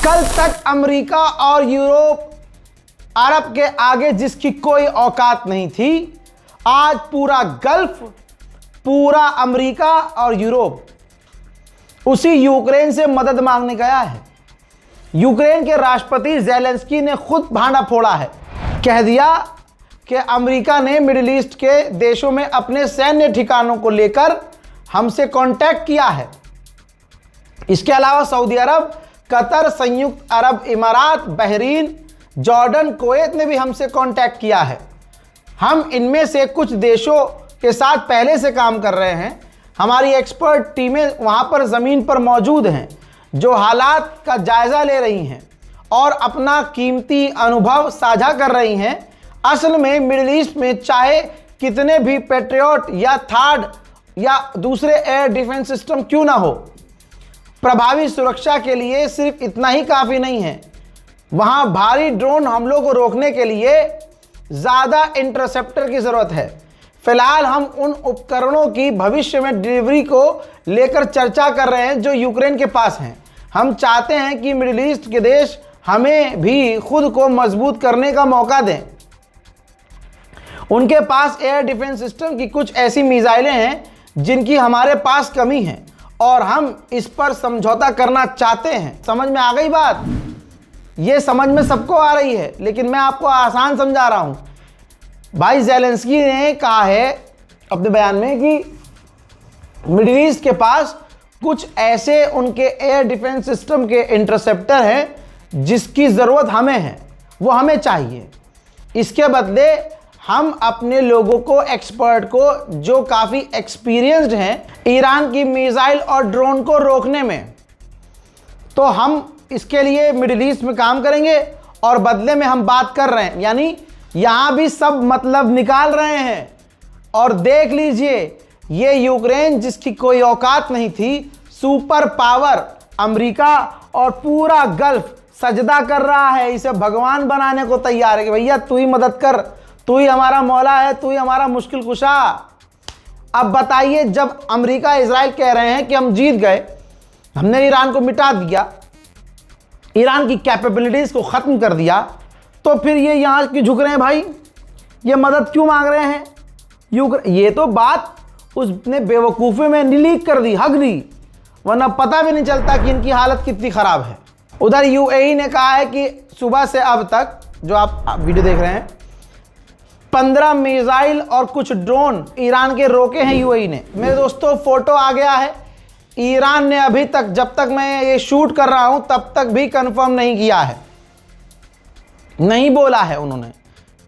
कल तक अमेरिका और यूरोप अरब के आगे जिसकी कोई औकात नहीं थी, आज पूरा गल्फ, पूरा अमेरिका और यूरोप उसी यूक्रेन से मदद मांगने गया है। यूक्रेन के राष्ट्रपति ज़ेलेंस्की ने खुद भांडा फोड़ा है, कह दिया कि अमेरिका ने मिडिल ईस्ट के देशों में अपने सैन्य ठिकानों को लेकर हमसे कांटेक्ट किया है। इसके अलावा सऊदी अरब, कतर, संयुक्त अरब इमारात, बहरीन, जॉर्डन, कुवैत ने भी हमसे कांटेक्ट किया है। हम इनमें से कुछ देशों के साथ पहले से काम कर रहे हैं। हमारी एक्सपर्ट टीमें वहां पर ज़मीन पर मौजूद हैं, जो हालात का जायज़ा ले रही हैं और अपना कीमती अनुभव साझा कर रही हैं। असल में मिडिल ईस्ट में चाहे कितने भी पेट्रियट या थार्ड या दूसरे एयर डिफेंस सिस्टम क्यों ना हो, प्रभावी सुरक्षा के लिए सिर्फ इतना ही काफ़ी नहीं है। वहाँ भारी ड्रोन हमलों को रोकने के लिए ज़्यादा इंटरसेप्टर की ज़रूरत है। फिलहाल हम उन उपकरणों की भविष्य में डिलीवरी को लेकर चर्चा कर रहे हैं जो यूक्रेन के पास हैं। हम चाहते हैं कि मिडिल ईस्ट के देश हमें भी खुद को मजबूत करने का मौका दें। उनके पास एयर डिफेंस सिस्टम की कुछ ऐसी मिसाइलें हैं जिनकी हमारे पास कमी है और हम इस पर समझौता करना चाहते हैं। समझ में आ गई बात? ये समझ में सबको आ रही है, लेकिन मैं आपको आसान समझा रहा हूं। भाई ज़ेलेंस्की ने कहा है अपने बयान में कि मिडिल ईस्ट के पास कुछ ऐसे उनके एयर डिफेंस सिस्टम के इंटरसेप्टर हैं जिसकी ज़रूरत हमें है, वो हमें चाहिए। इसके बदले हम अपने लोगों को, एक्सपर्ट को, जो काफ़ी एक्सपीरियंस्ड हैं ईरान की मिसाइल और ड्रोन को रोकने में, तो हम इसके लिए मिडिल ईस्ट में काम करेंगे और बदले में हम बात कर रहे हैं। यानी यहाँ भी सब मतलब निकाल रहे हैं। और देख लीजिए, ये यूक्रेन जिसकी कोई औकात नहीं थी, सुपर पावर अमेरिका और पूरा गल्फ सजदा कर रहा है, इसे भगवान बनाने को तैयार है कि भैया तू ही मदद कर, तू ही हमारा मौला है, तू ही हमारा मुश्किल कुशा। अब बताइए, जब अमेरिका, इजराइल कह रहे हैं कि हम जीत गए, हमने ईरान को मिटा दिया, ईरान की कैपेबिलिटीज को खत्म कर दिया, तो फिर ये यहाँ क्यों झुक रहे हैं भाई? ये मदद क्यों मांग रहे हैं? ये तो बात उसने बेवकूफ़ी में लीक कर दी, हक दी, वरना पता भी नहीं चलता कि इनकी हालत कितनी ख़राब है। उधर यूएई ने कहा है कि सुबह से अब तक, जो आप वीडियो देख रहे हैं, 15 मिसाइल और कुछ ड्रोन ईरान के रोके हैं यूएई ने। मेरे दोस्तों, फोटो आ गया है। ईरान ने अभी तक, जब तक मैं ये शूट कर रहा हूं, तब तक भी कंफर्म नहीं किया है, नहीं बोला है उन्होंने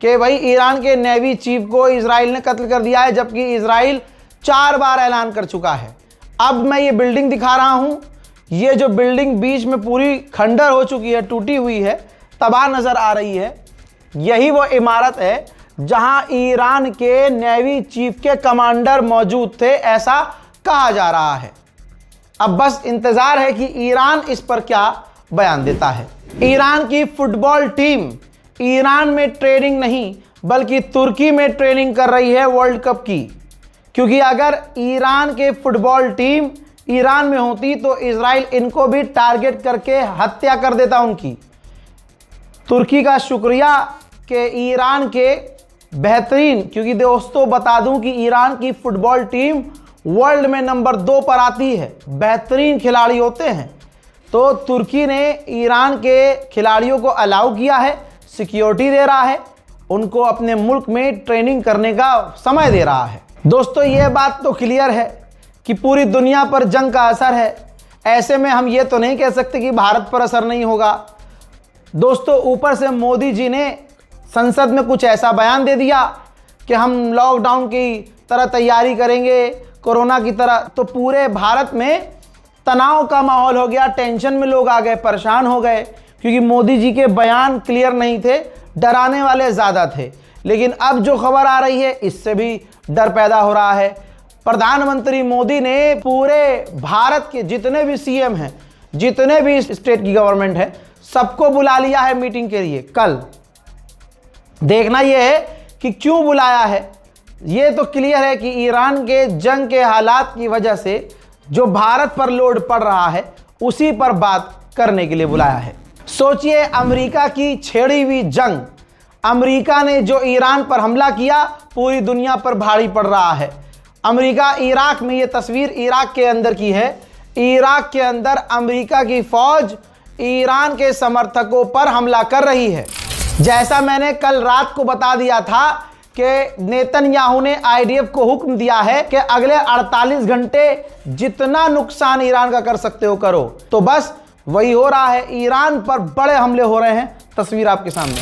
कि भाई ईरान के नेवी चीफ को इजराइल ने कत्ल कर दिया है, जबकि इजराइल 4 बार ऐलान कर चुका है। अब मैं ये बिल्डिंग दिखा रहा हूं, ये जो बिल्डिंग बीच में पूरी खंडर हो चुकी है, टूटी हुई है, तबाह नज़र आ रही है, यही वो इमारत है जहां ईरान के नेवी चीफ के कमांडर मौजूद थे, ऐसा कहा जा रहा है। अब बस इंतज़ार है कि ईरान इस पर क्या बयान देता है। ईरान की फुटबॉल टीम ईरान में ट्रेनिंग नहीं बल्कि तुर्की में ट्रेनिंग कर रही है वर्ल्ड कप की, क्योंकि अगर ईरान के फुटबॉल टीम ईरान में होती तो इजराइल इनको भी टारगेट करके हत्या कर देता उनकी। तुर्की का शुक्रिया कि ईरान के बेहतरीन, क्योंकि दोस्तों बता दूं कि ईरान की फुटबॉल टीम वर्ल्ड में नंबर 2 पर आती है, बेहतरीन खिलाड़ी होते हैं। तो तुर्की ने ईरान के खिलाड़ियों को अलाउ किया है, सिक्योरिटी दे रहा है, उनको अपने मुल्क में ट्रेनिंग करने का समय दे रहा है। दोस्तों, ये बात तो क्लियर है कि पूरी दुनिया पर जंग का असर है। ऐसे में हम ये तो नहीं कह सकते कि भारत पर असर नहीं होगा। दोस्तों, ऊपर से मोदी जी ने संसद में कुछ ऐसा बयान दे दिया कि हम लॉकडाउन की तरह तैयारी करेंगे, कोरोना की तरह, तो पूरे भारत में तनाव का माहौल हो गया, टेंशन में लोग आ गए, परेशान हो गए, क्योंकि मोदी जी के बयान क्लियर नहीं थे, डराने वाले ज़्यादा थे। लेकिन अब जो खबर आ रही है, इससे भी डर पैदा हो रहा है। प्रधानमंत्री मोदी ने पूरे भारत के जितने भी सीएम हैं, जितने भी स्टेट की गवर्नमेंट है, सबको बुला लिया है मीटिंग के लिए। कल देखना यह है कि क्यों बुलाया है। ये तो क्लियर है कि ईरान के जंग के हालात की वजह से जो भारत पर लोड पड़ रहा है, उसी पर बात करने के लिए बुलाया है। सोचिए, अमेरिका की छेड़ी हुई जंग, अमेरिका ने जो ईरान पर हमला किया पूरी दुनिया पर भारी पड़ रहा है। अमेरिका इराक में, ये तस्वीर इराक के अंदर की है, इराक के अंदर अमेरिका की फौज ईरान के समर्थकों पर हमला कर रही है। जैसा मैंने कल रात को बता दिया था कि नेतन्याहू ने आईडीएफ को हुक्म दिया है कि अगले 48 घंटे जितना नुकसान ईरान का कर सकते हो करो, तो बस वही हो रहा है। ईरान पर बड़े हमले हो रहे हैं। तस्वीर आपके सामने।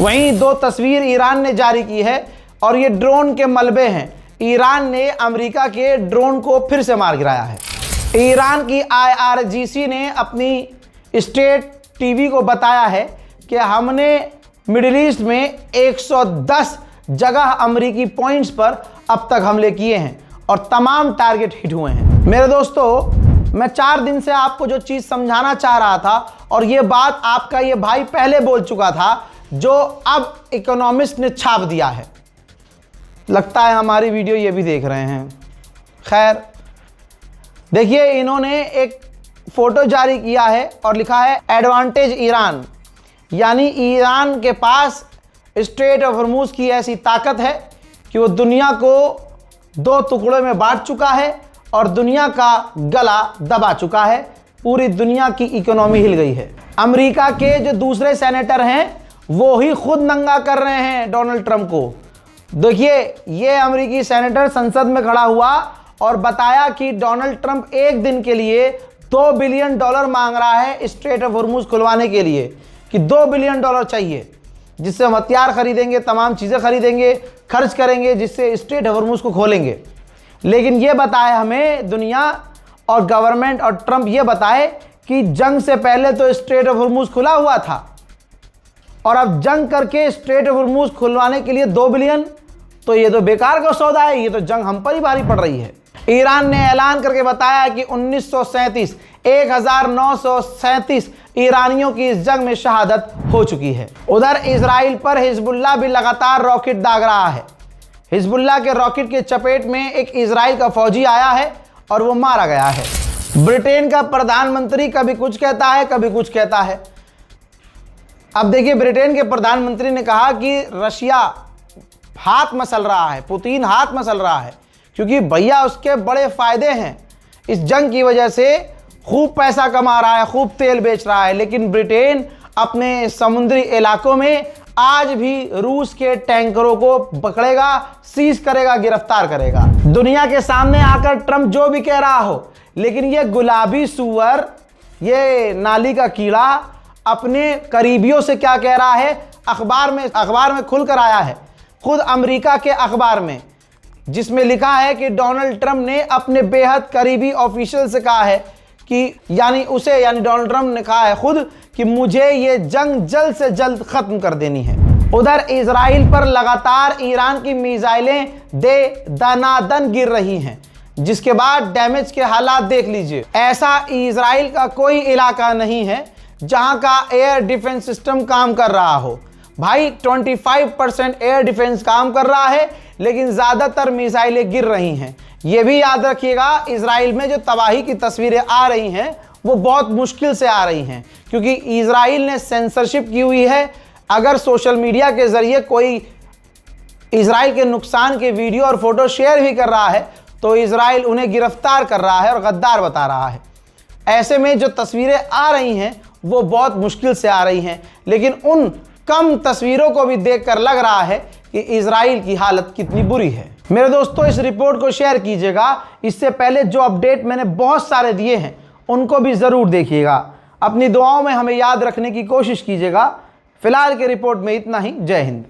वहीं दो तस्वीर ईरान ने जारी की है और ये ड्रोन के मलबे हैं। ईरान ने अमेरिका के ड्रोन को फिर से मार गिराया है। ईरान की IRGC ने अपनी स्टेट टीवी को बताया है कि हमने मिडिल ईस्ट में 110 जगह अमेरिकी पॉइंट्स पर अब तक हमले किए हैं और तमाम टारगेट हिट हुए हैं। मेरे दोस्तों, मैं 4 दिन से आपको जो चीज़ समझाना चाह रहा था और ये बात आपका ये भाई पहले बोल चुका था, जो अब इकोनॉमिस्ट ने छाप दिया है। लगता है हमारी वीडियो ये भी देख रहे हैं। खैर, देखिए, इन्होंने एक फोटो जारी किया है और लिखा है एडवांटेज ईरान, यानी ईरान के पास स्ट्रेट ऑफ हॉर्मुज की ऐसी ताकत है कि वो दुनिया को 2 टुकड़ों में बांट चुका है और दुनिया का गला दबा चुका है। पूरी दुनिया की इकोनॉमी हिल गई है। अमेरिका के जो दूसरे सेनेटर हैं वो ही खुद नंगा कर रहे हैं डोनाल्ड ट्रंप को। देखिए, ये अमेरिकी सेनेटर संसद में खड़ा हुआ और बताया कि डोनाल्ड ट्रंप एक दिन के लिए $2 बिलियन मांग रहा है स्ट्रेट ऑफ हॉर्मुज खुलवाने के लिए, कि $2 बिलियन चाहिए, जिससे हम हथियार खरीदेंगे, तमाम चीज़ें खरीदेंगे, खर्च करेंगे, जिससे स्ट्रेट ऑफ हॉर्मुज को खोलेंगे। लेकिन ये बताए हमें दुनिया और गवर्नमेंट और ट्रंप ये बताए कि जंग से पहले तो स्ट्रेट ऑफ हॉर्मुज खुला हुआ था और अब जंग करके स्ट्रेट ऑफ हॉर्मुज खुलवाने के लिए 2 बिलियन, तो ये तो बेकार का सौदा है। ये तो जंग हम पर ही भारी पड़ रही है। ईरान ने ऐलान करके बताया कि 1937 ईरानियों की इस जंग में शहादत हो चुकी है। उधर इजराइल पर हिजबुल्लाह भी लगातार रॉकेट दाग रहा है। हिजबुल्लाह के रॉकेट के चपेट में एक इजराइल का फौजी आया है और वो मारा गया है। ब्रिटेन का प्रधानमंत्री कभी कुछ कहता है, कभी कुछ कहता है। अब देखिए, ब्रिटेन के प्रधानमंत्री ने कहा कि रशिया हाथ मसल रहा है, पुतिन हाथ मसल रहा है, क्योंकि भैया उसके बड़े फायदे हैं। इस जंग की वजह से खूब पैसा कमा रहा है, खूब तेल बेच रहा है। लेकिन ब्रिटेन अपने समुद्री इलाकों में आज भी रूस के टैंकरों को पकड़ेगा, सीज करेगा, गिरफ्तार करेगा। दुनिया के सामने आकर ट्रंप जो भी कह रहा हो, लेकिन ये गुलाबी सूअर, ये नाली का कीड़ा अपने करीबियों से क्या कह रहा है, अखबार में खुलकर आया है, खुद अमेरिका के अखबार में, जिसमें लिखा है कि डोनाल्ड ट्रंप ने अपने बेहद करीबी ऑफिशियल से कहा है कि यानी डोनाल्ड ट्रंप ने कहा है खुद कि मुझे ये जंग जल्द से जल्द खत्म कर देनी है। उधर इजराइल पर लगातार ईरान की मिसाइलें दनादन गिर रही हैं, जिसके बाद डैमेज के हालात देख लीजिए। ऐसा इजराइल का कोई इलाका नहीं है जहां का एयर डिफेंस सिस्टम काम कर रहा हो। भाई 25% एयर डिफेंस काम कर रहा है, लेकिन ज्यादातर मिसाइलें गिर रही हैं। यह भी याद रखिएगा, इजराइल में जो तबाही की तस्वीरें आ रही हैं वो बहुत मुश्किल से आ रही हैं, क्योंकि इजराइल ने सेंसरशिप की हुई है। अगर सोशल मीडिया के जरिए कोई इजराइल के नुकसान के वीडियो और फोटो शेयर भी कर रहा है तो इजराइल उन्हें गिरफ्तार कर रहा है और गद्दार बता रहा है। ऐसे में जो तस्वीरें आ रही हैं वो बहुत मुश्किल से आ रही हैं, लेकिन उन कम तस्वीरों को भी देखकर लग रहा है कि इजराइल की हालत कितनी बुरी है। मेरे दोस्तों, इस रिपोर्ट को शेयर कीजिएगा। इससे पहले जो अपडेट मैंने बहुत सारे दिए हैं उनको भी ज़रूर देखिएगा। अपनी दुआओं में हमें याद रखने की कोशिश कीजिएगा। फिलहाल के रिपोर्ट में इतना ही। जय हिंद।